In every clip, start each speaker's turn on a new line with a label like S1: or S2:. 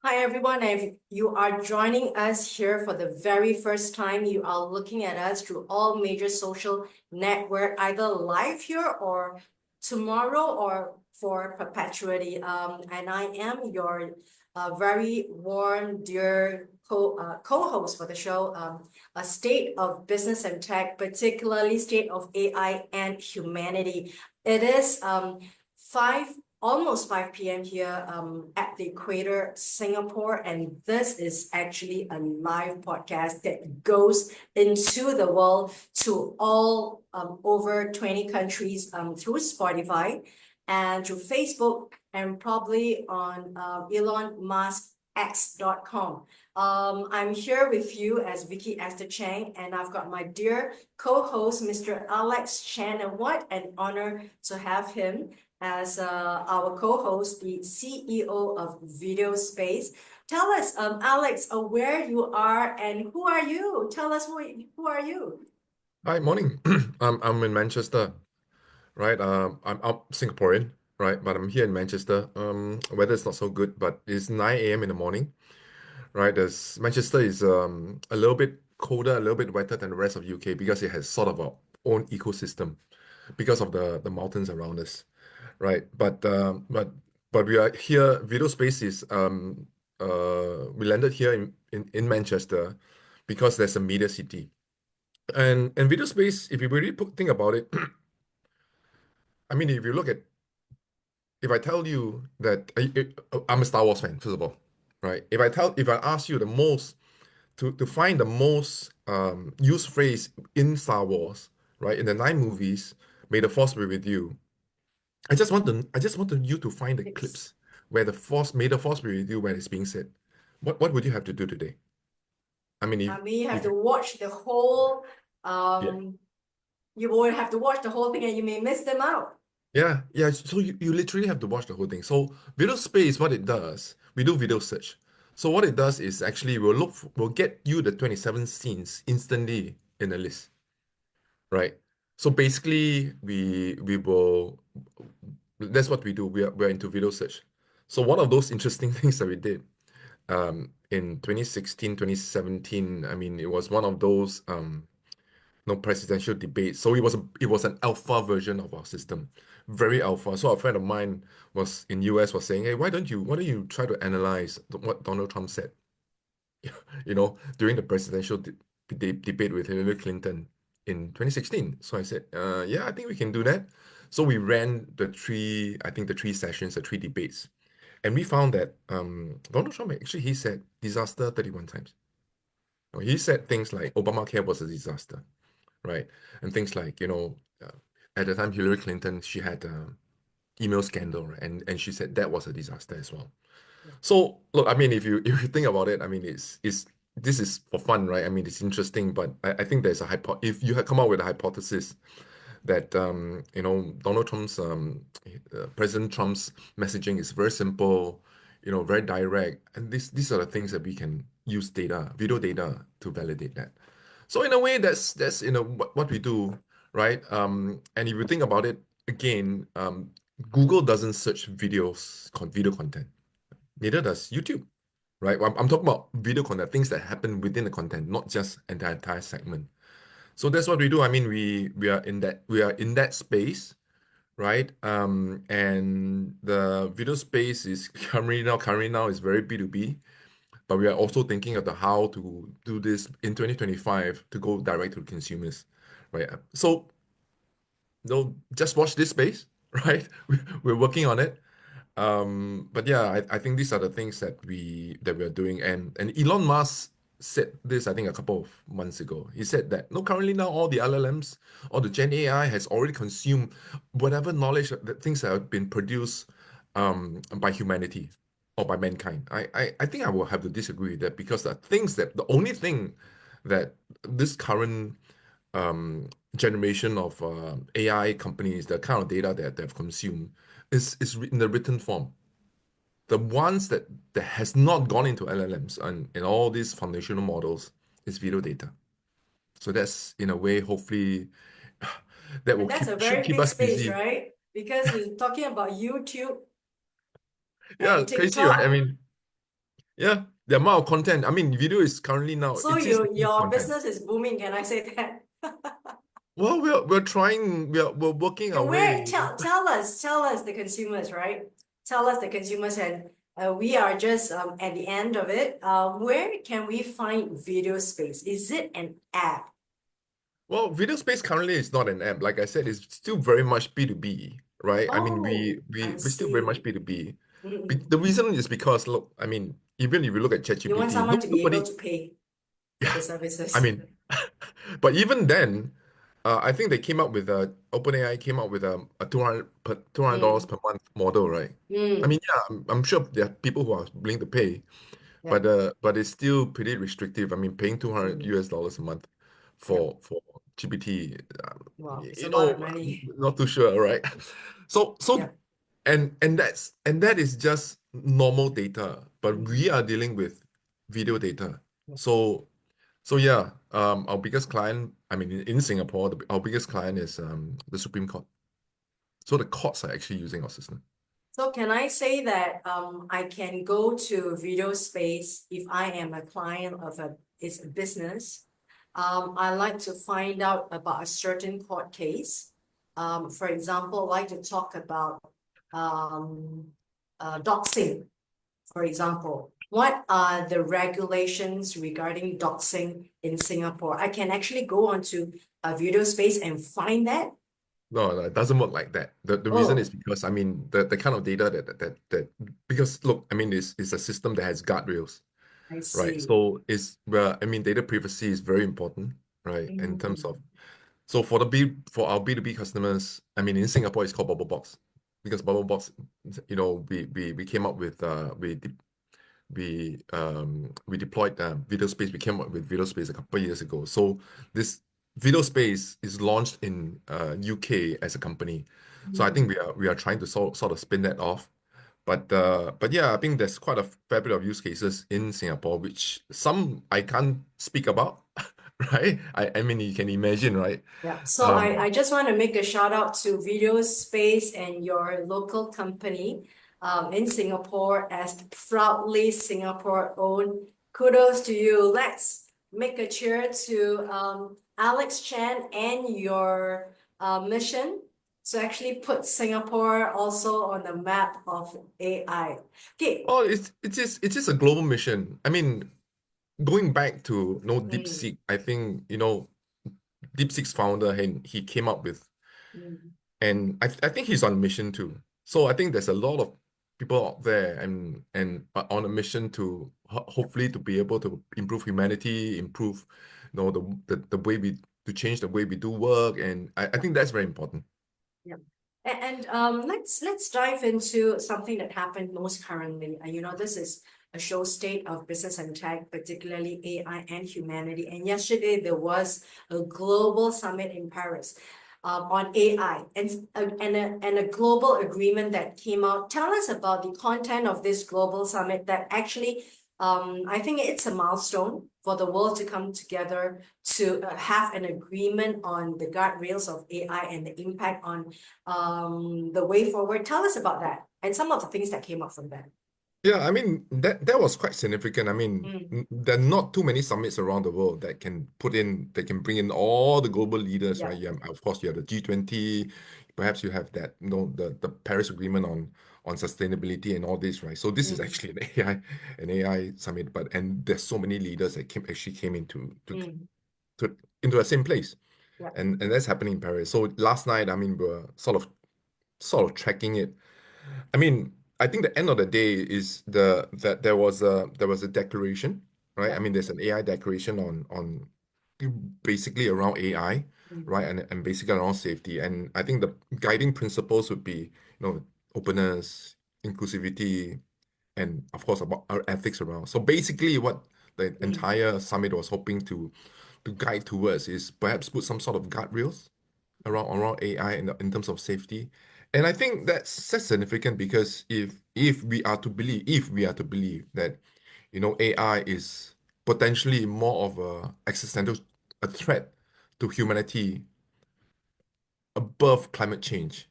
S1: Hi, everyone. If you are joining us here for the very first time, you are looking at us through all major social network, either live here or tomorrow or for perpetuity. And I am your very warm, dear co-host for the show, a state of business and tech, particularly state of AI and humanity. It is 5 almost 5 p.m. here at the Equator, Singapore, and this is actually a live podcast that goes into the world to all over 20 countries through Spotify and through Facebook and probably on Elon Musk X.com. I'm here with you as Vicky Esther Chang, and I've got my dear co-host, Mr. Alex Chan, and what an honor to have him as our co-host, the CEO of Video Space. Tell us, Alex, where you are and who are you? Tell us who are you?
S2: Hi, morning. I'm in Manchester, right? I'm Singaporean, right? But I'm here in Manchester. Weather's not so good, but it's 9 a.m. in the morning, right? Manchester is a little bit colder, a little bit wetter than the rest of UK because it has sort of a own ecosystem because of the mountains around us, right? But we are here. Video Space is we landed here in Manchester because there's a media city. And Video Space, if you really think about it, I mean, if I tell you that I'm a Star Wars fan, first of all, right? If I ask you the most to find the most used phrase in Star Wars, right, in the nine movies, "May the Force be with you." I just wanted you to find the
S1: It's,
S2: clips where "May the Force be with you" when it's being said. What would you have to do today? I mean,
S1: I mean, you have
S2: if
S1: to watch the whole,
S2: yeah.
S1: um, you will have to watch the whole thing and you may miss them out.
S2: Yeah. So you literally have to watch the whole thing. So video space, what it does, we do video search. So what it does is actually we'll get you the 27 scenes instantly in a list, right? So basically we will that's what we do. We're into video search. So one of those interesting things that we did in 2016, 2017, I mean it was one of those no presidential debate. So it was an alpha version of our system, very alpha. So a friend of mine was in US was saying, hey, why don't you try to analyze what Donald Trump said, during the presidential debate with Hillary Clinton in 2016. So I said, yeah, I think we can do that. So we ran the three sessions, the three debates, and we found that Donald Trump actually he said disaster 31 times. He said things like Obamacare was a disaster, right? And things like, at the time Hillary Clinton, she had a email scandal, right? And she said that was a disaster as well. So look, I mean, if you think about it, I mean, it's this is for fun, right? I mean, it's interesting, but I think there's a if you had come up with a hypothesis that Donald Trump's President Trump's messaging is very simple, very direct, and these are the things that we can use video data to validate that. So in a way, that's what we do, right? And if you think about it again, Google doesn't search video content. Neither does YouTube, right? I'm talking about video content, things that happen within the content, not just an entire segment. So that's what we do. I mean, we are in that space, right? And the video space is currently now is very B2B, but we are also thinking of the how to do this in 2025 to go direct to consumers, right? So no, just watch this space, right? We're working on it. But yeah, I think these are the things that we are doing. And Elon Musk said this, I think, a couple of months ago. He said that no, currently now all the LLMs or the Gen AI has already consumed whatever knowledge that things that have been produced by humanity or by mankind. I think I will have to disagree with that because the only thing that this current generation of AI companies, the kind of data that they've consumed is in the written form. The ones that has not gone into LLMs and all these foundational models is video data. So that's in a way, hopefully, that will
S1: And that's a
S2: should
S1: very
S2: keep
S1: big
S2: us
S1: space,
S2: busy.
S1: right? Because we're talking about YouTube
S2: Yeah,
S1: and
S2: crazy, right? I
S1: TikTok.
S2: mean, Yeah, the amount of content. I mean, video is currently now,
S1: So
S2: it is the
S1: your
S2: content.
S1: business is booming, can I say that?
S2: Well, we're trying, we're working our
S1: And where
S2: way.
S1: tell us the consumers, right? Tell us the consumers, and we are just at the end of it. Where can we find Video Space? Is it an app?
S2: Well, video space currently is not an app. Like I said, it's still very much B2B, right? I mean,
S1: Oh, I
S2: we're still very much
S1: see.
S2: B2B.
S1: Mm-mm.
S2: The reason is because, look, I mean, even if you look at
S1: You want
S2: ChatGPT,
S1: someone to be able
S2: nobody,
S1: to pay for
S2: yeah,
S1: the
S2: I
S1: services.
S2: mean, but even then, I think they came up with OpenAI came up with a $200
S1: Mm,
S2: per month model, right? I
S1: mm,
S2: mean, yeah, I'm sure there are people who are willing to pay,
S1: yeah.
S2: but it's still pretty restrictive. I mean, paying 200
S1: Mm,
S2: US dollars a month
S1: yeah.
S2: for GPT,
S1: Wow, it's a
S2: you
S1: lot of
S2: know,
S1: money.
S2: not too sure, right? So
S1: Yeah.
S2: and that is just normal data, but
S1: Mm,
S2: we are dealing with video data. So yeah, our biggest client, I mean, in Singapore, our biggest client is the Supreme Court. So the courts are actually using our system.
S1: So can I say that I can go to Video Space if I am a client of a business? I like to find out about a certain court case. For example, like to talk about um, doxing, for example. What are the regulations regarding doxing in Singapore? I can actually go onto a Video Space and find that.
S2: No, it doesn't work like that. The reason is
S1: Oh,
S2: because I mean the kind of data that because look, I mean it's a system that has guardrails,
S1: I
S2: right?
S1: see.
S2: So it's well, I mean data privacy is very important, right? In terms of
S1: Mm,
S2: so for our B2B customers, I mean in Singapore it's called Bubble Box because Bubble Box, we came up with we deployed Video Space. We came up with Video Space a couple of years ago. So this Video Space is launched in UK as a company. So I think
S1: mm.
S2: we are trying to sort of spin that off. But yeah, I think there's quite a fair bit of use cases in Singapore, which some I can't speak about, right? I mean you can imagine, right?
S1: Yeah, so I
S2: Um,
S1: just want to make a shout out to Video Space and your local company in Singapore as proudly Singapore owned. Kudos to you. Let's make a cheer to Alex Chan and your mission to actually put Singapore also on the map of AI. Okay.
S2: oh, it's just a global mission. I mean, going back to
S1: Mm,
S2: DeepSeek, I think Deepseek's founder, and he came up with,
S1: mm,
S2: and I think he's on a mission too. So I think there's a lot of people out there and are on a mission to hopefully to be able to improve humanity, improve, the way we to change the way we do work, and I think that's very important.
S1: yeah. And let's dive into something that happened most currently. This is a show state of business and tech, particularly AI and humanity. And yesterday there was a global summit in Paris on AI and a global agreement that came out. Tell us about the content of this global summit that actually I think it's a milestone for the world to come together to have an agreement on the guardrails of AI and the impact on the way forward. Tell us about that and some of the things that came up from that.
S2: Yeah, I mean that was quite significant. I mean,
S1: Mm,
S2: there are not too many summits around the world that can bring in all the global leaders,
S1: yeah.
S2: right? Yeah, of course you have the G20, perhaps you have that, the Paris Agreement on sustainability and all this, right? So this is
S1: Mm,
S2: actually an AI summit, but and there's so many leaders that actually came
S1: mm,
S2: into the same place,
S1: yeah.
S2: and that's happening in Paris. So last night, I mean, we're sort of tracking it. I mean, I think the end of the day is that there was a declaration, right? I
S1: Yeah.
S2: mean, there's an AI declaration on basically around AI, right?
S1: Mm,
S2: And basically around safety. And I think the guiding principles would be, openness, inclusivity, and of course about our ethics around. So basically what the
S1: mm,
S2: entire summit was hoping to guide towards is perhaps put some sort of guardrails around AI in terms of safety. And I think that's significant because if we are to believe that AI is potentially more of a threat to humanity above climate change,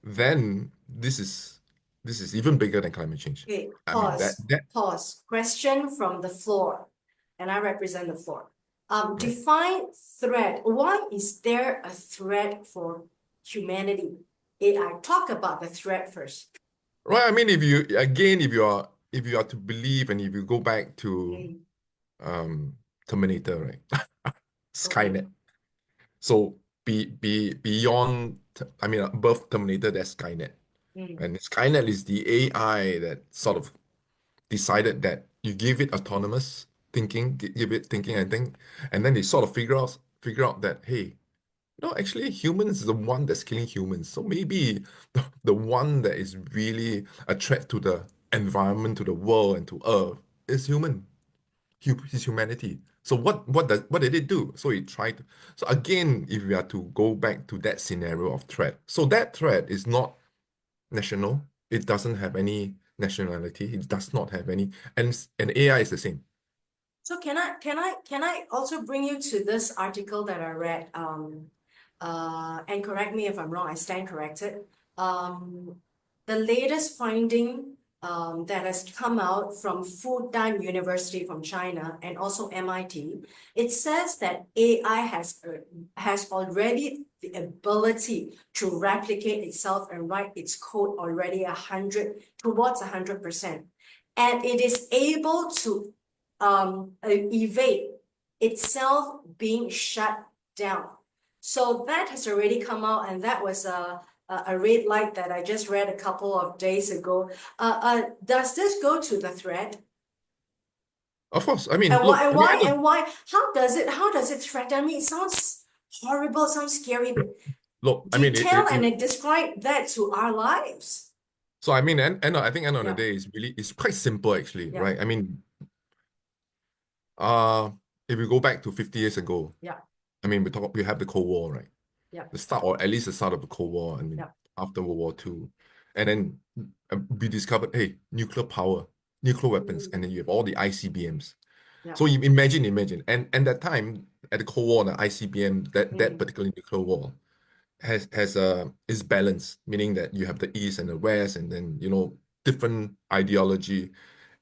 S2: then this is This is even bigger than climate change.
S1: Okay,
S2: I mean,
S1: pause, pause. Question from the floor, and I represent the floor.
S2: right.
S1: Define threat. Why is there a threat for humanity? AI, talk about the threat first.
S2: Right. I mean, if you again, if you are to believe, and if you go back to
S1: Mm,
S2: Terminator, right?
S1: okay.
S2: Skynet. So beyond, I mean, above Terminator, there's Skynet.
S1: Mm,
S2: And Skynet is the AI that sort of decided that you give it autonomous thinking, give it thinking and think, and then they sort of figure out that, hey, no, actually humans is the one that's killing humans. So maybe the one that is really a threat to the environment, to the world, and to Earth is his humanity. So what did it do? So it tried. So again, if we are to go back to that scenario of threat, so that threat is not national. It doesn't have any nationality. It does not have any, and AI is the same.
S1: So can I also bring you to this article that I read? And correct me if I'm wrong, I stand corrected. The latest finding that has come out from Fudan University from China and also MIT, it says that AI has already the ability to replicate itself and write its code already 100%. And it is able to evade itself being shut down. So that has already come out, and that was a red light that I just read a couple of days ago. Does this go to the threat?
S2: Of course, I mean,
S1: And
S2: look,
S1: why
S2: I mean,
S1: and why? How does it threaten? I mean, it sounds horrible, sounds scary, but
S2: look, I mean,
S1: detail and it describe that to our lives.
S2: so I mean, and I think end of the
S1: Yeah,
S2: day is really, it's quite simple actually,
S1: yeah,
S2: right? I mean, uh, if we go back to 50 years ago,
S1: yeah,
S2: I mean, we have the Cold War, right?
S1: yeah,
S2: The start, or at least the start of the Cold War. I mean,
S1: yeah.
S2: after World War II, and then we discovered, hey, nuclear power, nuclear weapons, and then you have all the ICBMs.
S1: Yeah.
S2: So you imagine, and that time at the Cold War, the ICBM, that particular nuclear war has is balanced, meaning that you have the East and the West, and then different ideology,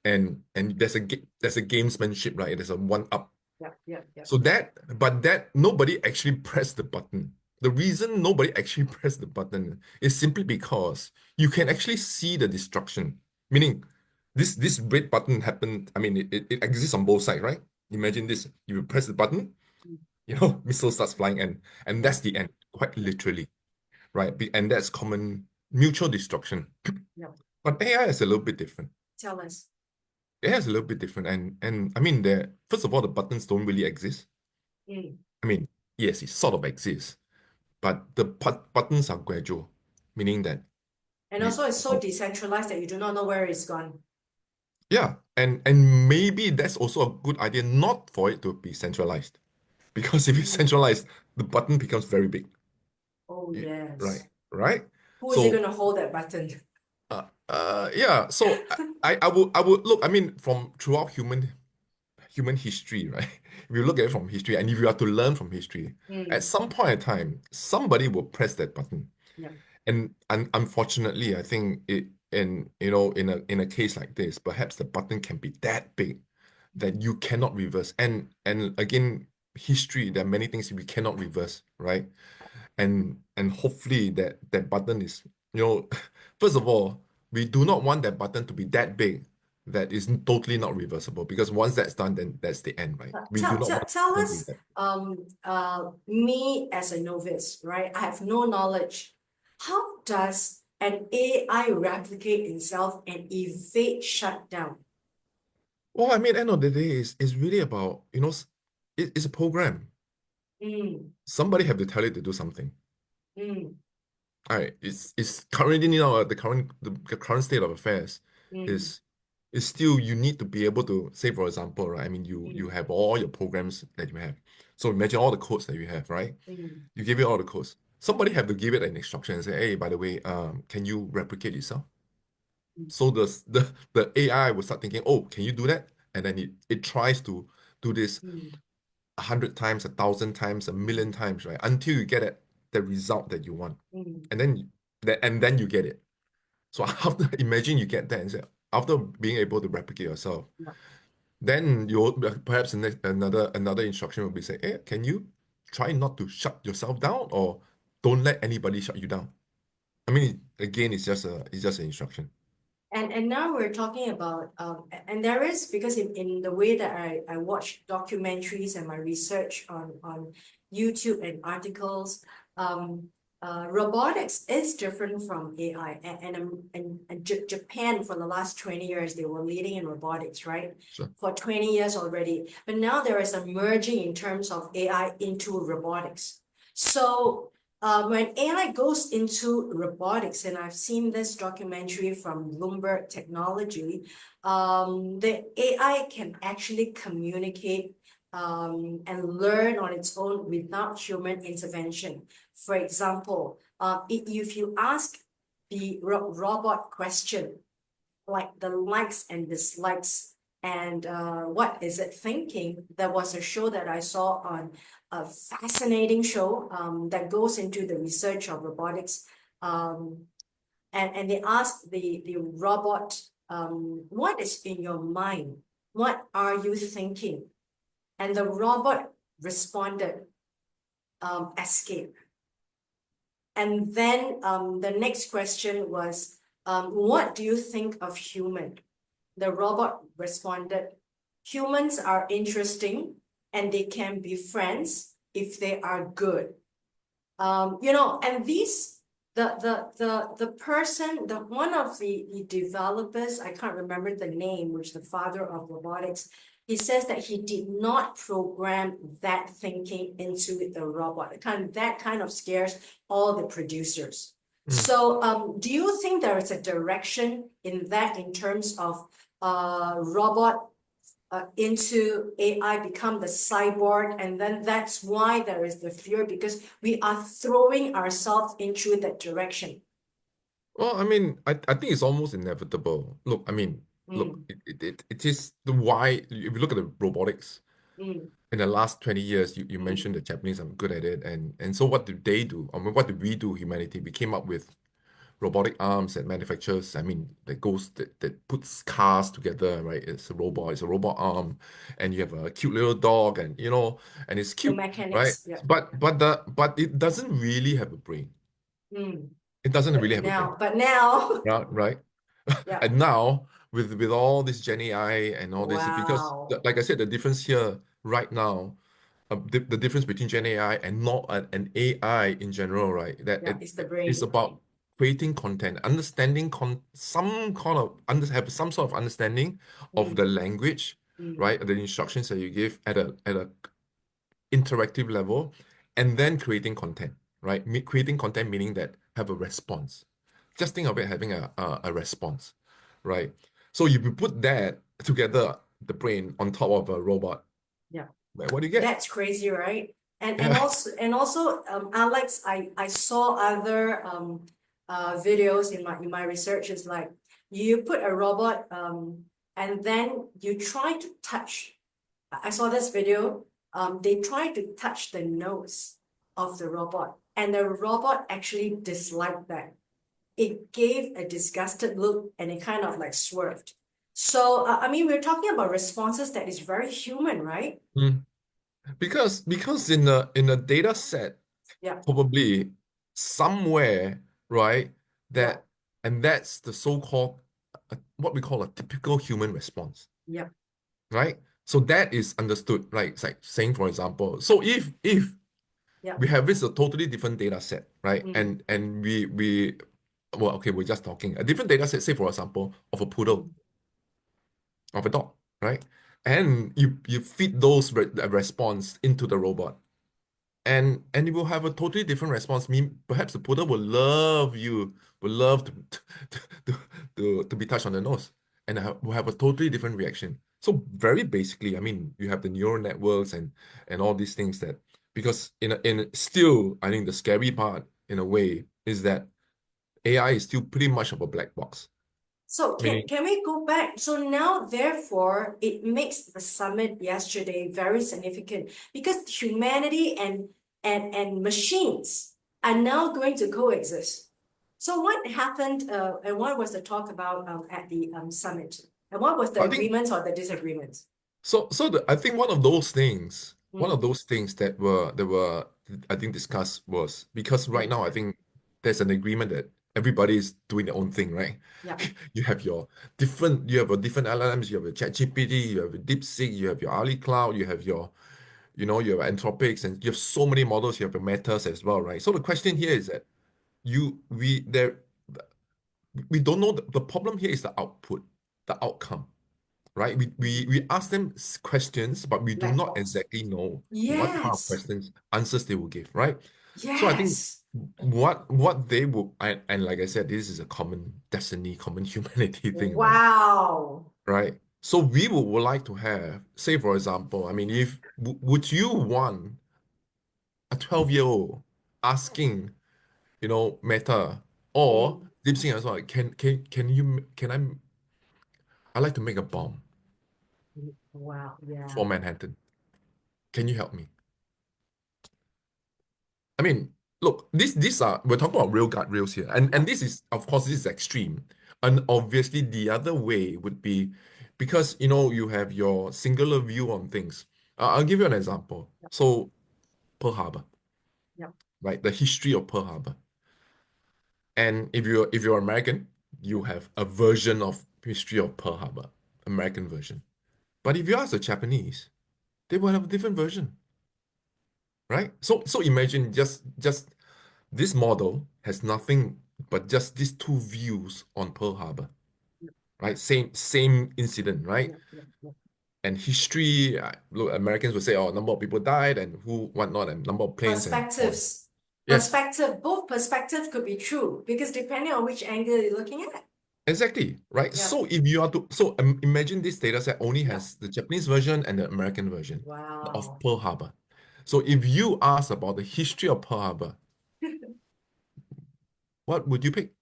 S2: and there's a gamesmanship, right? There's a one up.
S1: Yeah, yeah, yeah.
S2: So that nobody actually pressed the button. The reason nobody actually pressed the button is simply because you can actually see the destruction. Meaning, this red button happened. I mean, it exists on both sides, right? Imagine this: you press the button,
S1: Mm,
S2: missile starts flying, and
S1: yeah,
S2: that's the end, quite literally, right? And that's common mutual destruction.
S1: yeah.
S2: But AI is a little bit different.
S1: Tell us.
S2: AI is a little bit different, and I mean, first of all, the buttons don't really exist.
S1: Mm.
S2: I mean, yes, it sort of exists, but the buttons are gradual, meaning that
S1: And
S2: you,
S1: also, it's so decentralized that you do not know where it's gone.
S2: yeah, and maybe that's also a good idea not for it to be centralized, because if it's
S1: Mm.
S2: centralized, the button becomes very big.
S1: Oh,
S2: Right,
S1: yes.
S2: right.
S1: Who is it
S2: So
S1: going to hold that button?
S2: yeah. So I would look. I mean, from throughout human history, right? If you look at it from history, and if you are to learn from history, at
S1: Mm.
S2: some point in time, somebody will press that button.
S1: Yeah.
S2: And unfortunately, I think in a case like this, perhaps the button can be that big that you cannot reverse. And again, history, there are many things we cannot reverse, right? And hopefully that button is, first of all, we do not want that button to be that big that is totally not reversible, because once that's done, then that's the end, right? We do
S1: Tell,
S2: not
S1: tell,
S2: want
S1: tell
S2: to be
S1: us,
S2: that.
S1: me as a novice, right? I have no knowledge. How does an AI replicate itself and evade shutdown?
S2: Well, I mean, end of the day is really about, it's a program.
S1: Mm.
S2: Somebody have to tell it to do something.
S1: Mm.
S2: All right, it's currently now the current state of affairs
S1: Mm.
S2: is is still, you need to be able to say, for example, right? I mean, you
S1: Mm.
S2: have all your programs that you have. So imagine all the codes that you have, right?
S1: Mm.
S2: You give it all the codes. Somebody have to give it an instruction and say, hey, by the way, can you replicate yourself?
S1: Mm.
S2: So the AI will start thinking, oh, can you do that? And then it tries to do this
S1: Mm.
S2: 100 times, 1,000 times, a million times, right? Until you get it, the result that you want.
S1: Mm.
S2: And then you get it. So after imagine you get that and say, after being able to replicate yourself, then you'll perhaps the next, another instruction will be say, hey, can you try not to shut yourself down or don't let anybody shut you down? I mean, again, it's just an instruction.
S1: And now we're talking about and there is, because in the way that I watch documentaries and my research on YouTube and articles, robotics is different from AI, and Japan for the last 20 years they were leading in robotics, right?
S2: Sure.
S1: For 20 years already, but now there is a merging in terms of AI into robotics. So when AI goes into robotics, and I've seen this documentary from Bloomberg Technology, the AI can actually communicate and learn on its own without human intervention. For example, if you ask the robot question, like the likes and dislikes, and what is it thinking? There was a show that I saw on a fascinating show that goes into the research of robotics. And they asked the robot, what is in your mind? What are you thinking? And the robot responded, escape. And then the next question was, what do you think of human? The robot responded, humans are interesting and they can be friends if they are good. And the person, one of the developers, I can't remember the name, which the father of robotics, he says that he did not program that thinking into the robot. That kind of scares all the producers. So do you think there is a direction in that, in terms of robot into AI become the cyborg, and then that's why there is the fear, because we are throwing ourselves into that direction?
S2: Well, I mean, I think it's almost inevitable. Look, I mean, look, it is the why. If you look at the robotics in the last 20 years, you mentioned the Japanese are good at it, and so what did they do? I mean, what did we do, humanity? We came up with robotic arms and manufacturers. I mean, that puts cars together, right? It's a robot arm, and you have a cute little dog, and and it's
S1: The
S2: cute, right?
S1: mechanics, yeah.
S2: But it doesn't really have a brain. It doesn't really have a brain.
S1: But now,
S2: Yeah, right.
S1: yeah,
S2: And now with all this Gen AI and all this, because
S1: wow,
S2: like I said, the difference here right now, the difference between Gen AI and not an AI in general, right? That
S1: yeah, it's the
S2: it's
S1: brain.
S2: about creating content, understanding some kind of have some sort of understanding of the language, right? The instructions that you give at a interactive level, and then creating content, right? Creating content meaning that have a response. Just think of it having a response, right? So if you put that together, the brain on top of a robot,
S1: Yeah,
S2: what do you get?
S1: that's crazy, right? And
S2: Yeah.
S1: also, Alex, I saw other videos in my research. Is like, you put a robot and then you try to touch. I saw this video. They tried to touch the nose of the robot, and the robot actually disliked that. It gave a disgusted look, and it kind of like swerved. So, I mean, we're talking about responses that is very human, right?
S2: Mm. Because in a data set,
S1: Yeah,
S2: probably somewhere, right,
S1: yeah,
S2: that's the so-called what we call a typical human response,
S1: yeah,
S2: right? So that is understood, right? It's like saying, for example, so if
S1: yeah.
S2: we have this a totally different data set, right? And we well, okay, we're just talking a different data set, say for example, of a poodle, of a dog, right? And you feed those response into the robot, and it will have a totally different response. Mean perhaps the poodle will love you, will love to, to be touched on the nose, and will have a totally different reaction. So very basically, I mean, you have the neural networks and all these things that, because in still, I think the scary part in a way is that AI is still pretty much of a black box.
S1: So
S2: Meaning,
S1: can we go back? So now, therefore, it makes the summit yesterday very significant, because humanity and machines are now going to coexist. So what happened, and what was the talk about at the summit? And what was the
S2: I think
S1: agreements or the disagreements?
S2: I think one of those things,
S1: Mm,
S2: that were I think discussed was because right
S1: mm,
S2: now I think there's an agreement that everybody is doing their own thing, right?
S1: yeah,
S2: You have a different LLMs, you have a ChatGPT, you have a Deepseek, you have your Ali Cloud, you have you have Anthropics, and you have so many models, you have your Metas as well, right? So the question here is that you we there we don't know the problem here is the output, the outcome, right? We ask them questions, but we do
S1: black
S2: not
S1: box.
S2: exactly know what kind of
S1: Yes,
S2: questions, answers they will give, right? So I think
S1: yes.
S2: what they will, and like I said, this is a common destiny, common humanity thing, right?
S1: Wow.
S2: Right? So we would like to have, say, for example, I mean, if would you want a 12-year-old asking, Meta or
S1: Mm,
S2: DeepSeek as well, I like to make a bomb
S1: wow, yeah.
S2: for Manhattan. Can you help me? I mean, look, these are we're talking about real guardrails here, and
S1: Yeah,
S2: this is, of course, this is extreme, and obviously the other way would be because you have your singular view on things. I'll give you an example.
S1: yeah,
S2: So Pearl Harbor,
S1: yeah.
S2: right? The history of Pearl Harbor, and if you're American, you have a version of history of Pearl Harbor, American version. But if you ask the Japanese, they will have a different version, right? So imagine just this model has nothing but just these two views on Pearl Harbor, right? Same incident, right?
S1: Yeah, yeah, yeah.
S2: And history, look, Americans would say, oh, number of people died and who, whatnot, and number of planes and so on.
S1: Perspectives.
S2: Yes,
S1: Both perspectives could be true because depending on which angle you're looking at.
S2: exactly, right?
S1: Yeah,
S2: So if you are to, so imagine this data set only
S1: yeah.
S2: has the Japanese version and the American version of
S1: Wow.
S2: Pearl Harbor. So if you ask about the history of Pearl Harbor, what would you pick?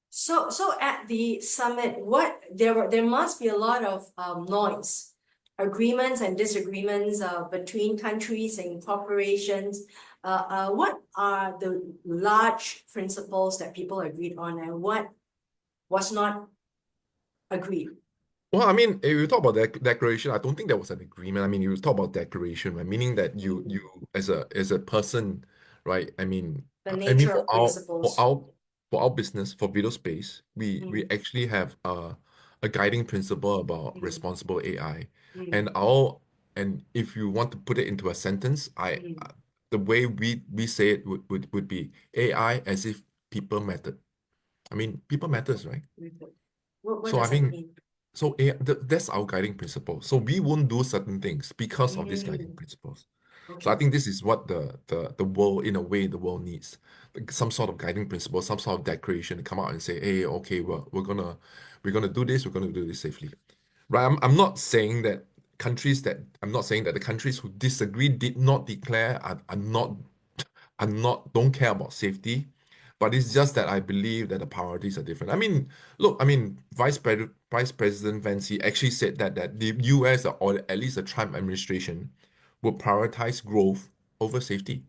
S1: So at the summit, there must be a lot of noise, agreements and disagreements between countries and corporations. What are the large principles that people agreed on and what was not agreed?
S2: Well, I mean, if you talk about declaration, I don't think there was an agreement. I mean, you talk about declaration, right? Meaning that you
S1: Mm,
S2: as a person, right?
S1: the
S2: I mean
S1: nature
S2: for
S1: of
S2: our for
S1: principles.
S2: our for our business, for Video Space, we
S1: Mm,
S2: actually have a guiding principle about
S1: mm,
S2: responsible AI.
S1: mm,
S2: And our and if you want to put it into a sentence,
S1: mm.
S2: the way we say it would be AI as if people mattered. I mean, people matters, right?
S1: What
S2: So I
S1: does that
S2: think
S1: mean?
S2: so that's our guiding principle. So we won't do certain things because of these guiding
S1: Mm,
S2: principles. So I
S1: okay.
S2: think this is what the world, in a way, the world needs. Like some sort of guiding principle, some sort of declaration to come out and say, hey, okay, we're gonna do this, we're gonna do this safely. Right? I'm not saying that the countries who disagree did not declare don't care about safety, but it's just that I believe that the priorities are different. I mean, look, Vice President Vance actually said that the US, or at least the Trump administration, will prioritize growth over safety.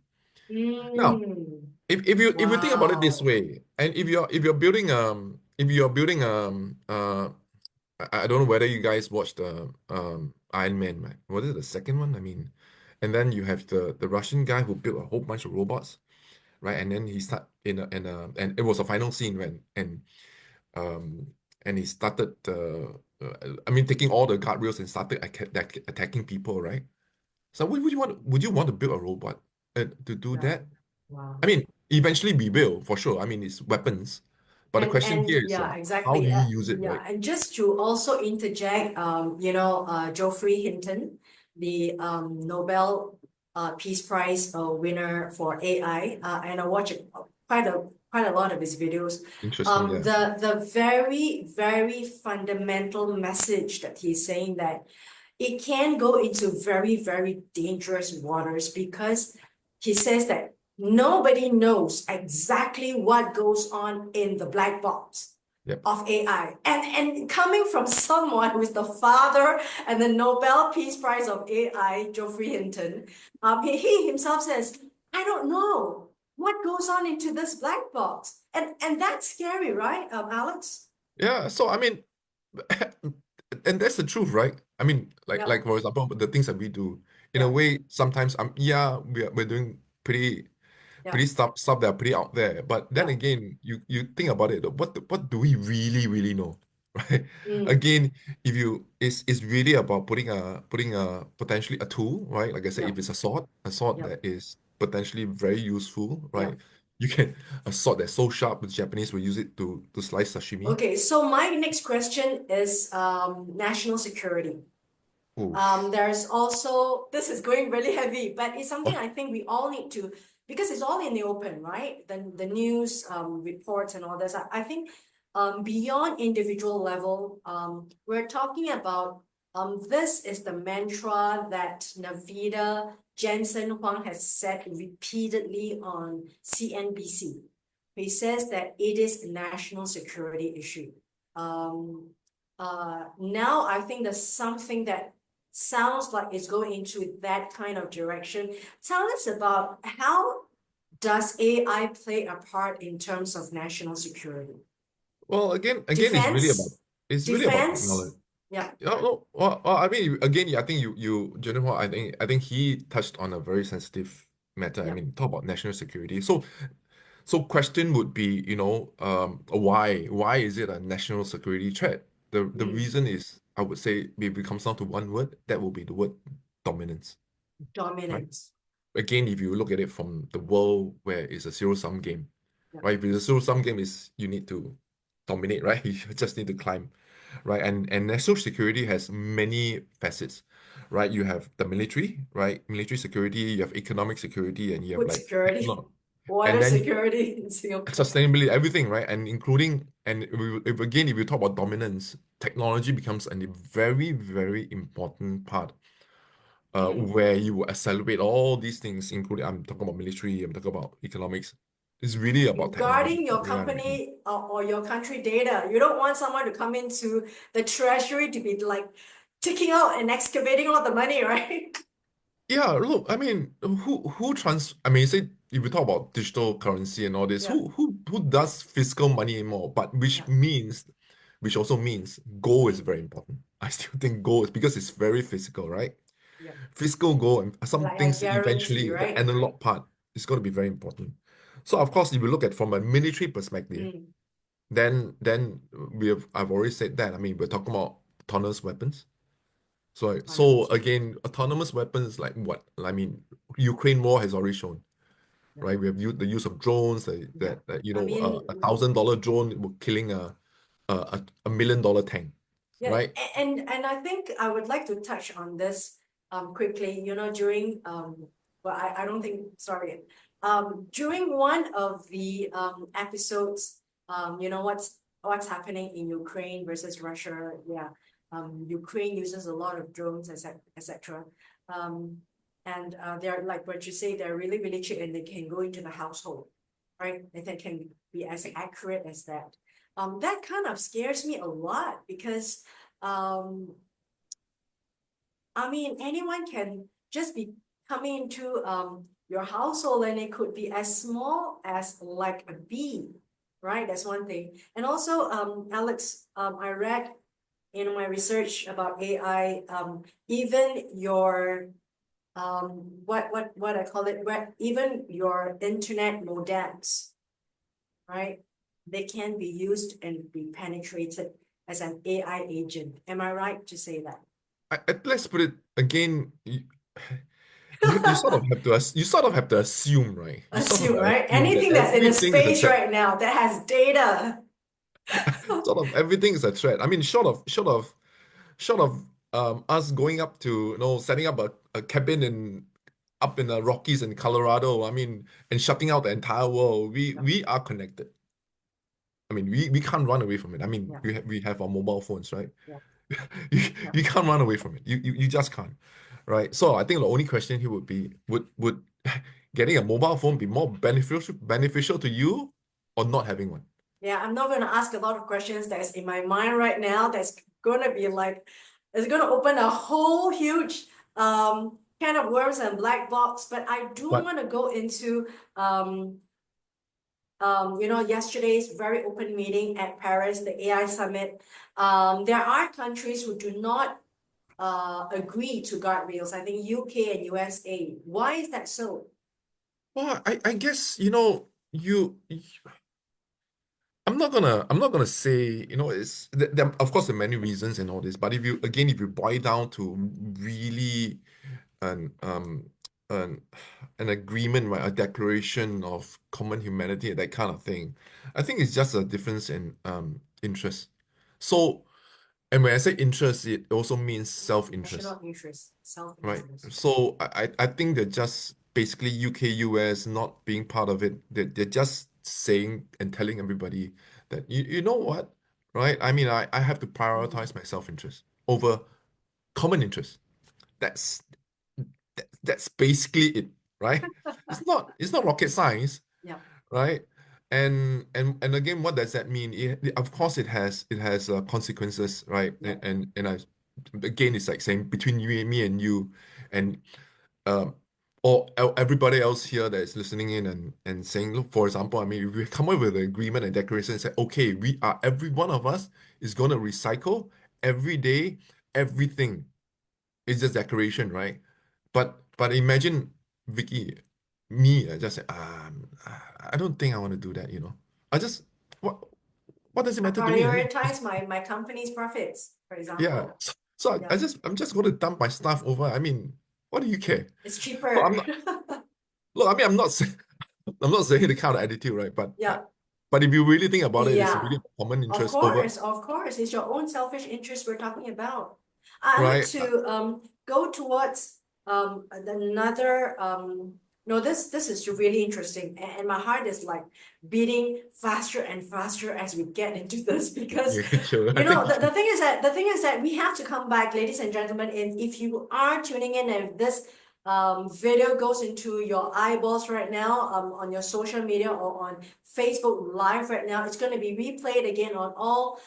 S2: Now,
S1: Mm,
S2: if you think about it this
S1: wow.
S2: way, and if you're building I don't know whether you guys watched the Iron Man, right? Was it the second one? I mean, and then you have the Russian guy who built a whole bunch of robots, right? And then he start and it was a final scene when um and he started I mean taking all the guardrails and started attacking people, right? So would you want to build a robot to do
S1: Yeah.
S2: that? I
S1: Wow.
S2: mean, eventually we will for sure. I mean, it's weapons, but the question
S1: And
S2: here is
S1: yeah,
S2: how do
S1: exactly.
S2: you use it,
S1: Yeah,
S2: right?
S1: and just to also interject, Geoffrey Hinton, the Nobel Peace Prize winner for AI, and I watch quite a lot of his videos.
S2: Interesting, yeah.
S1: The very, very fundamental message that he's saying that it can go into very, very dangerous waters because he says that nobody knows exactly what goes on in the black box
S2: Yep.
S1: of AI. And coming from someone who is the father and the Nobel Peace Prize of AI, Geoffrey Hinton, he himself says, I don't know what goes on into this black box. And that's scary, right, Alex?
S2: Yeah, so I mean, and that's the truth, right? I mean,
S1: Yeah,
S2: like for example, the things that we do, in a
S1: yeah,
S2: way, sometimes yeah, we're doing
S1: yeah,
S2: pretty stuff that are pretty out there. But then
S1: yeah.
S2: again, you think about it, what do we really know, right?
S1: Mm,
S2: Again, if you it's really about putting a potentially a tool, right? Like I said,
S1: yeah,
S2: if it's a sword
S1: yeah,
S2: that is potentially very useful,
S1: yeah.
S2: right? You can a sword that's so sharp, the Japanese will use it to slice sashimi.
S1: Okay, so my next question is national security.
S2: Oof.
S1: There's also, this is going really heavy, but it's something I think we all need to, because it's all in the open, right? The news, reports and all this. I think beyond individual level, we're talking about this is the mantra that Nvidia Jensen Huang has said repeatedly on CNBC. He says that it is a national security issue. Now I think there's something that sounds like it's going into that kind of direction. Tell us about how does AI play a part in terms of national security?
S2: Well, again,
S1: Defense?
S2: it's really about technology.
S1: Defense? Yeah.
S2: Yeah, no, I mean, again, I think Jennifer, I think he touched on a very sensitive matter. I
S1: Yeah.
S2: mean, talk about national security. So question would be, why is it a national security threat? The
S1: Mm.
S2: reason is, I would say, if it comes down to one word, that will be the word dominance, right?
S1: Dominance.
S2: Again, if you look at it from the world where it's a zero-sum game,
S1: Yeah.
S2: right? If it's a zero-sum game, is you need to dominate, right? You just need to climb, right? And national security has many facets, right? You have the military, right? Military security, you have economic security, and you have
S1: Food
S2: like
S1: security,
S2: techno, and
S1: water
S2: then
S1: security in Singapore.
S2: sustainability, everything, right? And including, and if you talk about dominance, technology becomes a very, very important part,
S1: Mm.
S2: where you will accelerate all these things, including I'm talking about military, I'm talking about economics. It's really about technology,
S1: Guarding your
S2: AI right now.
S1: company or your country data. You don't want someone to come into the treasury to be like taking out and excavating all the money, right?
S2: Yeah, look, I mean, I mean, say if we talk about digital currency and all this,
S1: Yeah,
S2: who does physical money anymore? But
S1: yeah,
S2: which also means gold is
S1: mm,
S2: very important. I still think gold is because it's very physical, right?
S1: yeah.
S2: Physical gold and some
S1: Like a
S2: things
S1: guarantee,
S2: eventually, the
S1: right?
S2: analog part is going to be very important. So of course, if you look at from a military perspective,
S1: Mm,
S2: then I've already said that. I mean, we're talking about autonomous weapons. So
S1: autonomous weapons.
S2: again, autonomous weapons like what? I mean, Ukraine war has already shown,
S1: Yeah,
S2: right? We have used the use of drones
S1: yeah. I mean,
S2: $1,000 drone will killing a $1 million tank,
S1: yeah,
S2: right?
S1: and I think I would like to touch on this quickly. During well, I don't think sorry. During one of the episodes, what's happening in Ukraine versus Russia. Yeah. Ukraine uses a lot of drones, etc. Um, and they're like what you say, they're really, really cheap and they can go into the household, right? And they can be as accurate as that. That kind of scares me a lot because um, I mean, anyone can just be coming into your household and it could be as small as like a bee, right? That's one thing. And also, Alex, I read in my research about AI, even your what I call it, even your internet modems, right? They can be used and be penetrated as an AI agent. Am I right to say that?
S2: Let's put it again. You sort of have to assume, right? You sort of
S1: Assume, right?
S2: assume that
S1: Anything that's in a
S2: everything is a
S1: space
S2: threat.
S1: right now that has data.
S2: Sort of everything is a threat. I mean, short of us going up to setting up a cabin up in the Rockies in Colorado. I mean, and shutting out the entire world. We
S1: Yeah,
S2: we are connected. I mean, we can't run away from it. I mean,
S1: yeah,
S2: we have our mobile phones, right?
S1: yeah,
S2: You,
S1: yeah.
S2: you can't run away from it. You just can't, right? So I think the only question here would be, would getting a mobile phone be more beneficial to you or not having one?
S1: Yeah, I'm not going to ask a lot of questions that's in my mind right now. That's going to be like, it's going to open a whole huge kind of worms and black box. But I do
S2: But
S1: want to go into um yesterday's very open meeting at Paris, the AI summit, there are countries who do not agree to guardrails. I think UK and USA. Why is that so?
S2: Well, I guess, I'm not gonna say, of course there are many reasons and all this, but if you boil down to really an an an agreement, right, a declaration of common humanity, that kind of thing, I think it's just a difference in interest. So, and when I say interest, it also means self-interest,
S1: National interest,
S2: right?
S1: self-interest.
S2: So I think that just basically UK, US not being part of it, they're just saying and telling everybody that you know what, right? I mean, I have to
S1: Mm.
S2: prioritize my self-interest over common interest. That's that's basically it, right? It's not rocket science,
S1: Yeah,
S2: right? And again, what does that mean? Of course, it has consequences, right?
S1: yeah.
S2: Again, it's like saying between you and me and you, and um, or everybody else here that is listening in and saying, look, for example, I mean, if we come up with an agreement and declaration and say, okay, every one of us is going to recycle every day, everything. It's just declaration, right? But imagine Vicky, me, I just say, I don't think I want to do that, I just what what does it
S1: I
S2: matter to me? I mean,
S1: prioritize my company's profits, for
S2: yeah.
S1: example.
S2: So
S1: Yeah,
S2: I'm just going to dump my stuff over. I mean, what do you care?
S1: it's
S2: Look,
S1: cheaper.
S2: I mean, I'm not saying I'm not saying the kind of attitude, right?
S1: Yeah,
S2: But if you really think about it, it's really
S1: yeah.
S2: a common interest over,
S1: Of course, it's your own selfish interest we're talking about. I'd like
S2: right?
S1: to go towards another no, this is really interesting, and my heart is like beating faster and faster as we get into this because
S2: Yeah, sure. I think
S1: the thing is that we have to come back, ladies and gentlemen, and if you are tuning in and this video goes into your eyeballs right now on your social media or on Facebook Live right now. It's going to be replayed again on all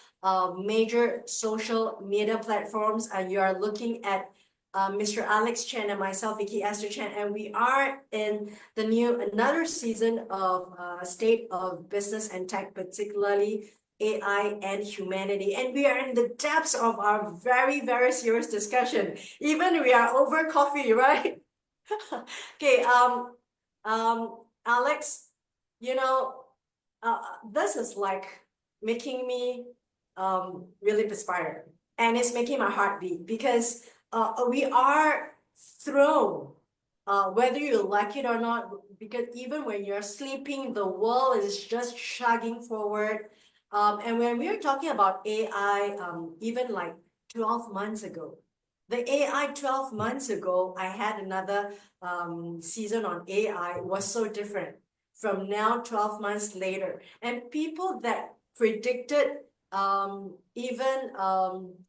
S1: major social media platforms. And you are looking at Mr. Alex Chen and myself, Vicky Esther Chen, and we are in another season of State of Business and Tech, particularly AI and humanity. And we are in the depths of our very, very serious discussion. Even we are over coffee, right? Okay, Alex, you know, this is like making me really perspire, and it's making my heart beat because we are thrown, whether you like it or not, because even when you're sleeping, the world is just chugging forward. And when we are talking about AI, even like 12 months ago, the AI 12 months ago, I had another season on AI was so different from now 12 months later. And people that predicted even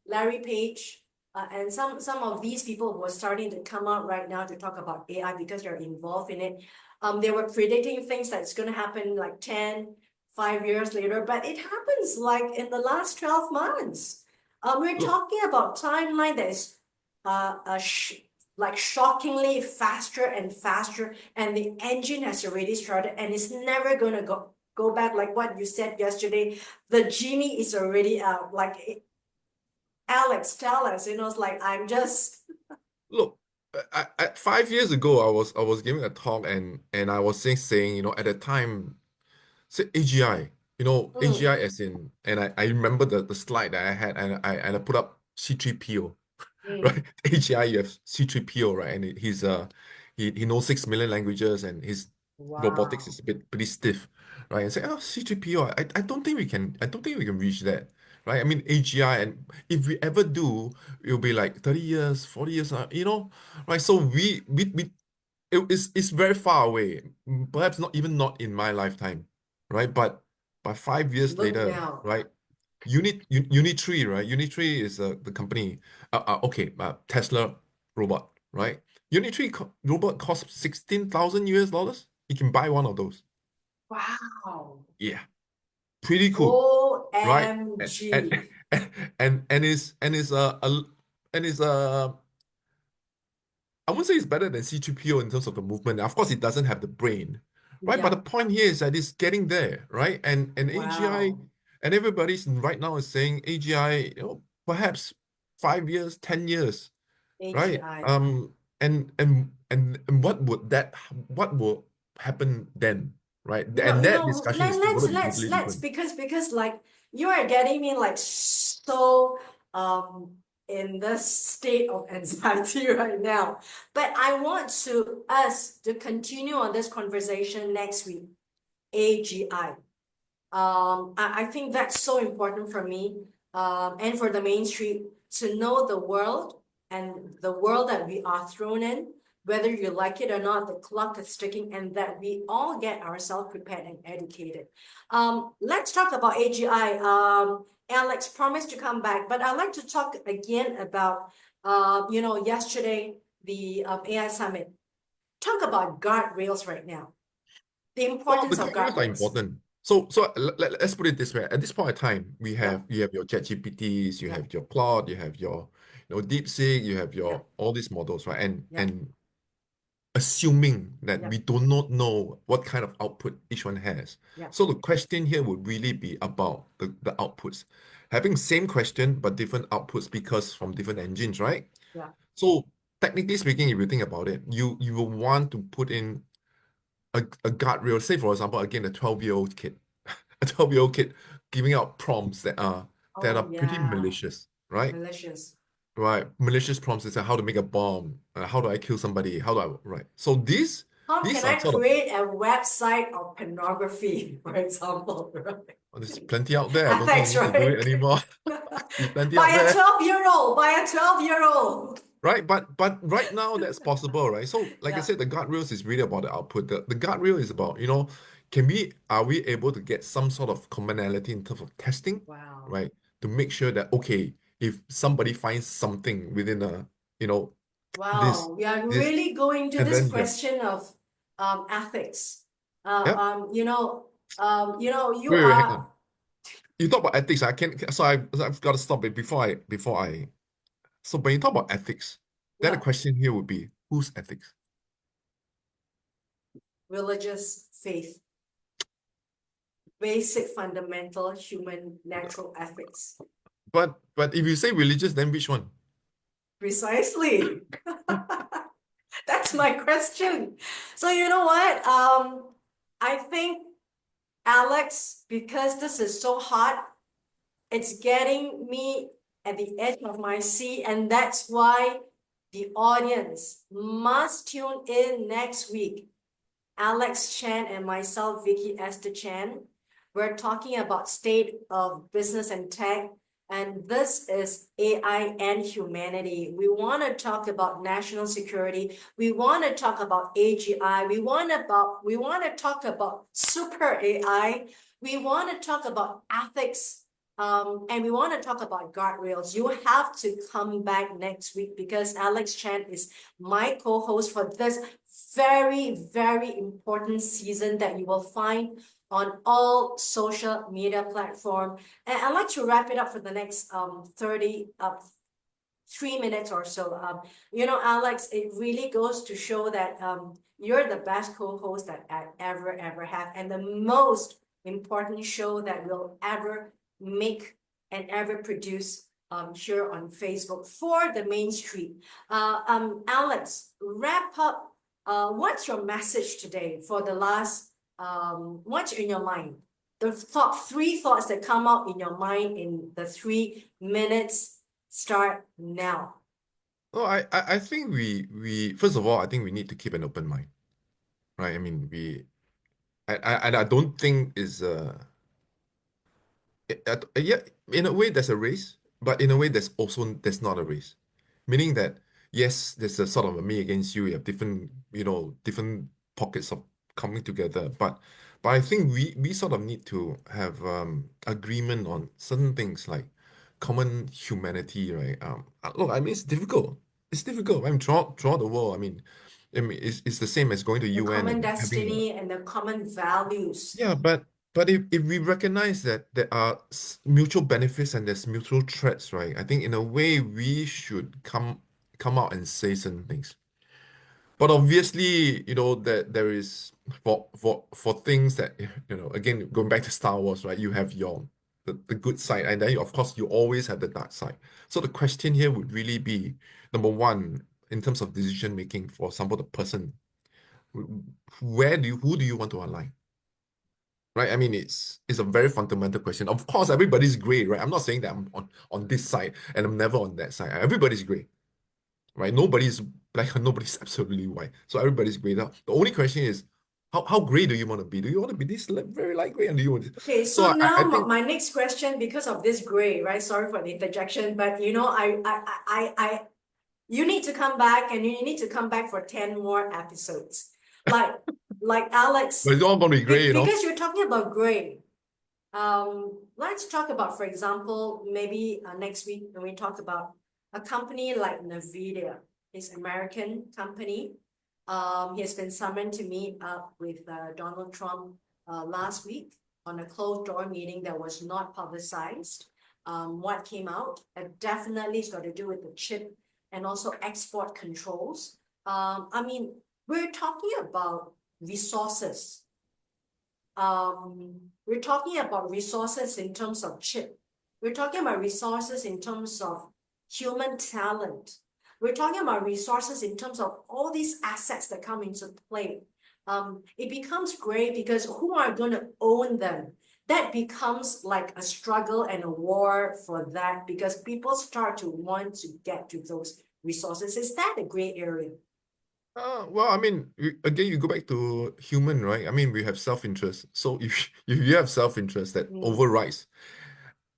S1: Larry Page and some of these people who are starting to come out right now to talk about AI because they're involved in it. They were predicting things that's going to happen like 5 years later, but it happens like in the last 12 months. We're
S2: look,
S1: talking about timeline that is like shockingly faster and faster, and the engine has already started, and it's never gonna go back. Like what you said yesterday, the genie is already out. Like Alex, tell us. It's like I'm just.
S2: look. 5 years ago, I was giving a talk and I was saying, at the time, say AGI,
S1: Mm,
S2: AGI as in, and I remember the slide that I had, and I put up C3PO,
S1: mm,
S2: right? AGI, you have C3PO, right? And he knows 6 million languages, and his robotics
S1: wow.
S2: is a bit pretty stiff, right? And say, oh, C3PO, I don't think we can reach that, right? I mean, AGI, and if we ever do, it'll be like 30 years, 40 years, right? So it's very far away. Perhaps not in my lifetime, right? But 5 years
S1: Look
S2: later,
S1: now.
S2: right? Unit 3, right? Unit 3 is the company. Okay, Tesla robot, right? Robot costs $16,000. You can buy one of those.
S1: Wow.
S2: Yeah, pretty cool, right? And
S1: OMG.
S2: and is I wouldn't say it's better than C3PO in terms of the movement. Of course, it doesn't have the brain, right? But the
S1: Yeah.
S2: point here is that it's getting there, right? And AGI
S1: Wow.
S2: and everybody's right now is saying AGI, perhaps 5 years, 10 years, right?
S1: AGI.
S2: And what will happen then, right? And that discussion is going to be totally
S1: Let's
S2: different.
S1: because like you are getting me like so um in this state of anxiety right now. But I want to us to continue on this conversation next week. AGI. I think that's so important for me, and for the Mainstreet to know the world and the world that we are thrown in, whether you like it or not, the clock is ticking, and that we all get ourselves prepared and educated. Let's talk about AGI. Alex promised to come back, but I'd like to talk again about, yesterday, the AI Summit. Talk about guardrails right now, the
S2: Well, the
S1: importance of
S2: guardrails are
S1: guardrails.
S2: important. So let's put it this way. At this point in time,
S1: Yeah,
S2: you have your ChatGPTs, you
S1: yeah,
S2: have your Claude, you have your DeepSeek, you have
S1: yeah,
S2: your all these models, right?
S1: yeah,
S2: And assuming that
S1: yeah,
S2: we do not know what kind of output each one has.
S1: yeah.
S2: So the question here would really be about the outputs. Having same question but different outputs because from different engines, right?
S1: Yeah.
S2: So technically speaking, if you think about it, you will want to put in a guardrail. Say for example, again, a 12-year-old kid, a 12-year-old kid giving out prompts that are
S1: Oh,
S2: pretty
S1: yeah.
S2: malicious, right?
S1: Malicious.
S2: Right, malicious prompts is how to make a bomb, how do I kill somebody, how do I, right? So
S1: How
S2: these
S1: can
S2: are
S1: I
S2: sort of,
S1: create a website of pornography, for example,
S2: there's
S1: right?
S2: plenty out there. I don't think you
S1: Ethics,
S2: need to do it
S1: right?
S2: anymore. There's plenty
S1: By
S2: out
S1: a
S2: there.
S1: 12-year-old, by a 12-year-old.
S2: Right, but right now that's possible, right? So, like I
S1: Yeah.
S2: said, the guardrails is really about the output. The guardrail is about, are we able to get some sort of commonality in terms of testing,
S1: Wow.
S2: right? To make sure that, okay, if somebody finds something within you know, this,
S1: Wow. We are
S2: this,
S1: really going to
S2: and
S1: this
S2: then you have,
S1: question of ethics.
S2: yeah,
S1: You
S2: wait, hang
S1: are
S2: on. You talk about ethics, I've got to stop it so when you talk about ethics, then the
S1: yeah,
S2: question here would be, whose ethics?
S1: religious faith, basic fundamental human natural ethics.
S2: But if you say religious, then which one?
S1: Precisely. That's my question. So you know what? I think Alex, because this is so hot, it's getting me at the edge of my seat, and that's why the audience must tune in next week. Alex Chan and myself, Vicky Esther Chan. We're talking about state of business and tech, and this is AI and humanity. We want to talk about national security. We want to talk about AGI. We want to talk about super AI. We want to talk about ethics. And we want to talk about guardrails. You have to come back next week because Alex Chan is my co-host for this very important season that you will find on all social media platform. And I'd like to wrap it up for the next 3 minutes or so. Alex, it really goes to show that you're the best co-host that I ever have, and the most important show that we'll ever make and ever produce here on Facebook for the Mainstreet. Alex, wrap up. What's your message today for the last? What's in your mind? The three thoughts that come out in your mind in the 3 minutes start now.
S2: No, I think we first of all, I think we need to keep an open mind, right? I mean, I don't think is yeah, in a way there's a race, but in a way there's not a race, meaning that yes, there's a sort of a me against you. You have different different pockets of coming together, but I think we sort of need to have agreement on certain things like common humanity, right? Look, I mean it's difficult. It's difficult. I mean throughout the world. I mean it's the same as going to
S1: The
S2: UN
S1: common
S2: and having a
S1: destiny and the common values.
S2: yeah, but if we recognize that there are mutual benefits and there's mutual threats, right? I think in a way we should come out and say certain things. But obviously, that there is for things that, again, going back to Star Wars, right? You have the good side, and then of course you always have the dark side. So the question here would really be, number one, in terms of decision making, for example, the person, who do you want to align? Right? I mean, it's a very fundamental question. Of course, everybody's gray, right? I'm not saying that I'm on this side and I'm never on that side. Everybody's gray, right? Nobody's black and nobody's absolutely white. So everybody's gray. Now, the only question is, how gray do you want to be? Do you want to be this very light gray, and do you want this?
S1: Okay,
S2: So
S1: so
S2: I
S1: now
S2: think,
S1: my next question, because of this gray, right? Sorry for the interjection, but you need to come back, and you need to come back for 10 more episodes. Like Alex,
S2: but it's all going to be gray,
S1: because you're talking about gray. Let's talk about, for example, maybe next week when we talk about a company like Nvidia. It's an American company. He has been summoned to meet up with Donald Trump last week on a closed door meeting that was not publicized. What came out definitely has got to do with the chip and also export controls. I mean, we're talking about resources. We're talking about resources in terms of chip. We're talking about resources in terms of human talent. We're talking about resources in terms of all these assets that come into play. It becomes gray because who are going to own them? That becomes like a struggle and a war for that, because people start to want to get to those resources. Is that a gray area?
S2: well, I mean, again, you go back to human, right? I mean, we have self-interest. So if you have self-interest that overrides,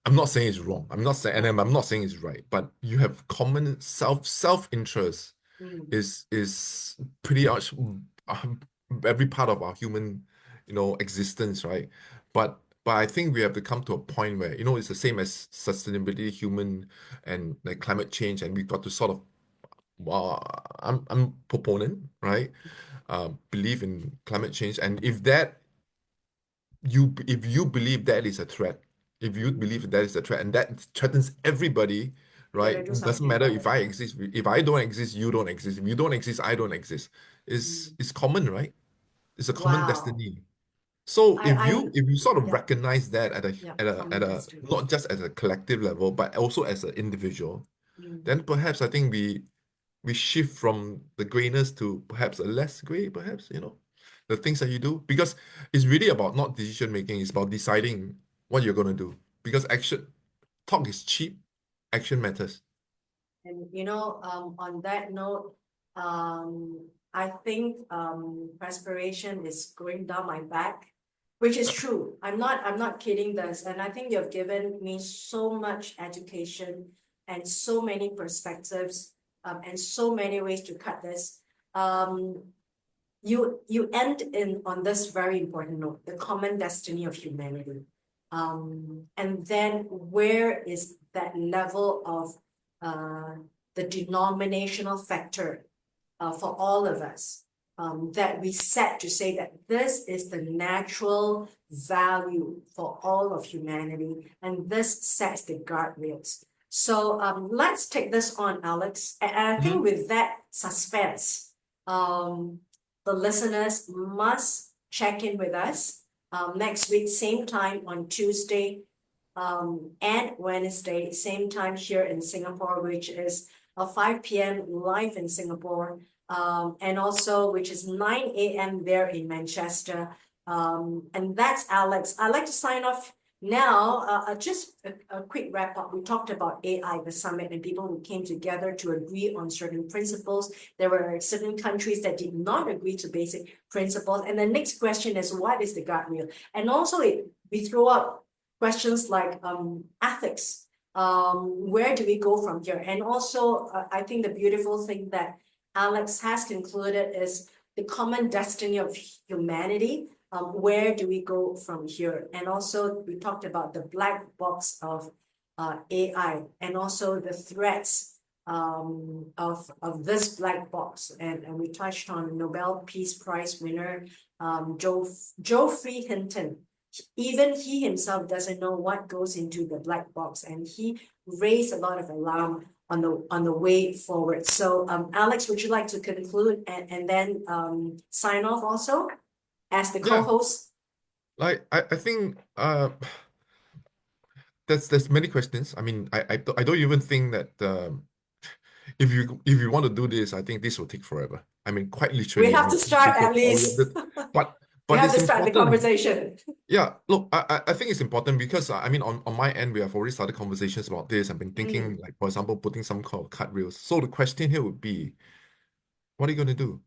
S2: I'm not saying it's wrong. I'm not saying, and I'm not saying it's right, but you have common self-interest is pretty much every part of our human, existence, right? But I think we have to come to a point where, it's the same as sustainability, human, and like climate change, and we've got to sort of, well, I'm proponent, right? Believe in climate change, and if you believe that is a threat, if you believe that is a threat, and that threatens everybody, right?
S1: do
S2: It doesn't
S1: something
S2: matter
S1: about
S2: if
S1: it.
S2: I exist, if I don't exist, you don't exist. If you don't exist, I don't exist. It's common, right? It's a common
S1: Wow.
S2: destiny. So if
S1: I
S2: you sort of
S1: yeah,
S2: recognize that
S1: yeah,
S2: at
S1: common
S2: a
S1: destiny.
S2: not just as a collective level, but also as an individual,
S1: Mm.
S2: then perhaps I think we shift from the grayness to perhaps a less gray, perhaps, the things that you do. Because it's really about not decision making, it's about deciding what you're going to do. Because talk is cheap, action matters.
S1: And on that note, I think perspiration is going down my back, which is true. I'm not kidding this. And I think you've given me so much education and so many perspectives, and so many ways to cut this. Um, you end in on this very important note, the common destiny of humanity. And then where is that level of the denominational factor for all of us, that we set to say that this is the natural value for all of humanity, and this sets the guardrails. So let's take this on, Alex. And I think with that suspense, the listeners must check in with us next week, same time on Tuesday and Wednesday, same time here in Singapore, which is 5 p.m. live in Singapore, and also which is 9 a.m. there in Manchester. And that's Alex. I'd like to sign off now. Just a quick wrap up. We talked about AI, the summit, and people who came together to agree on certain principles. There were certain countries that did not agree to basic principles. And the next question is, what is the guardrail? And also, we throw up questions like ethics. Where do we go from here? And also, I think the beautiful thing that Alex has concluded is the common destiny of humanity. Where do we go from here? And also, we talked about the black box of AI, and also the threats of this black box. And we touched on Nobel Peace Prize winner Geoffrey Hinton. Even he himself doesn't know what goes into the black box, and he raised a lot of alarm on the way forward. So Alex, would you like to conclude and then sign off also as the
S2: Yeah,
S1: co-host?
S2: like I think there's many questions. I mean, I don't even think that if you want to do this, I think this will take forever. I mean, quite
S1: We
S2: literally,
S1: have to start at least.
S2: but
S1: We have
S2: it's
S1: to start the
S2: important.
S1: conversation.
S2: Yeah, look, I think it's important because I mean, on my end, we have already started conversations about this. I've been thinking, like, for example, putting some kind of cut reels. So the question here would be, what are you going to do?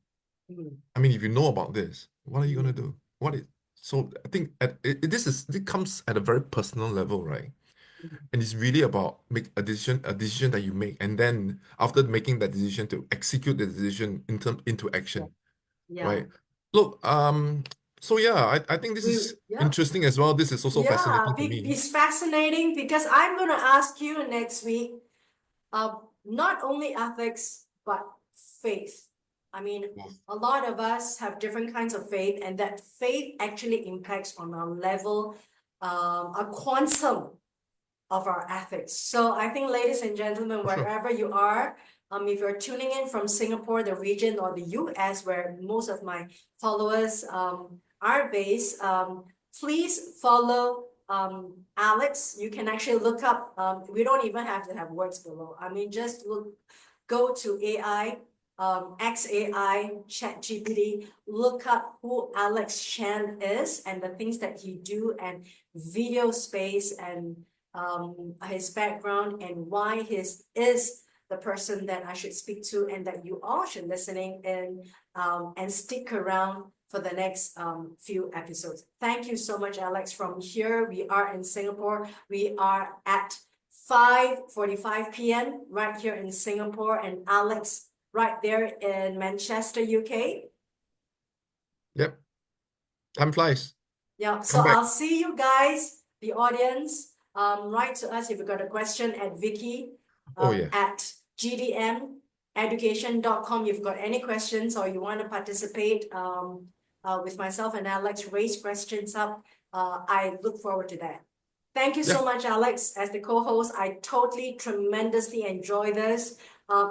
S2: I mean, if you know about this, what are you going to do? So I think this comes at a very personal level, right? And it's really about make a decision that you make, and then after making that decision to execute the decision into action,
S1: Yeah.
S2: right? Look, so yeah, I think this is interesting as well. This is also fascinating to me.
S1: It's fascinating because I'm going to ask you next week, not only ethics, but faith. I mean, a lot of us have different kinds of faith, and that faith actually impacts on our level, a quantum of our ethics. So I think, ladies and gentlemen,
S2: For sure.
S1: wherever you are, if you're tuning in from Singapore, the region, or the US, where most of my followers are based, please follow Alex. You can actually look up, we don't even have to have words below. I mean, just go to AI, XAI, ChatGPT, look up who Alex Chan is and the things that he do, and video space, and his background, and why his is the person that I should speak to, and that you all should listening in and stick around for the next few episodes. Thank you so much, Alex. From here, we are in Singapore. We are at 5:45 p.m. right here in Singapore, and Alex right there in Manchester, UK.
S2: Yep. Time flies.
S1: Yeah. So I'll see you guys, the audience. Write to us if you've got a question at Vicky at gdmeducation.com. You've got any questions or you want to participate with myself and Alex, raise questions up. I look forward to that. Thank you so much, Alex, as the co-host. I tremendously enjoy this.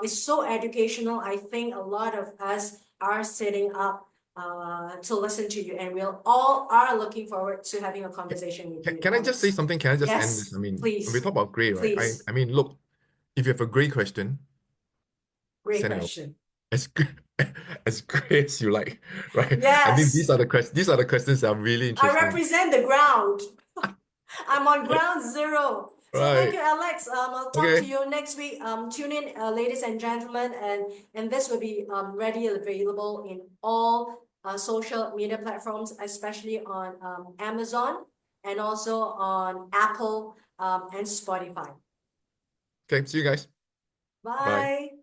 S1: It's so educational. I think a lot of us are sitting up to listen to you, and we'll all are looking forward to having a conversation with you.
S2: Can I just say something? Can I just end this? I mean,
S1: please.
S2: when we talk about gray, right?
S1: Please.
S2: I mean, look, if you have a gray question,
S1: great question.
S2: As gray as you like, right?
S1: Yes.
S2: I think these are the questions that are really interesting.
S1: I represent the ground. I'm on ground zero. So thank you, Alex. I'll talk to you next week. Tune in, ladies and gentlemen, and this will be ready and available in all social media platforms, especially on Amazon and also on Apple and Spotify.
S2: Okay, see you guys.
S1: Bye.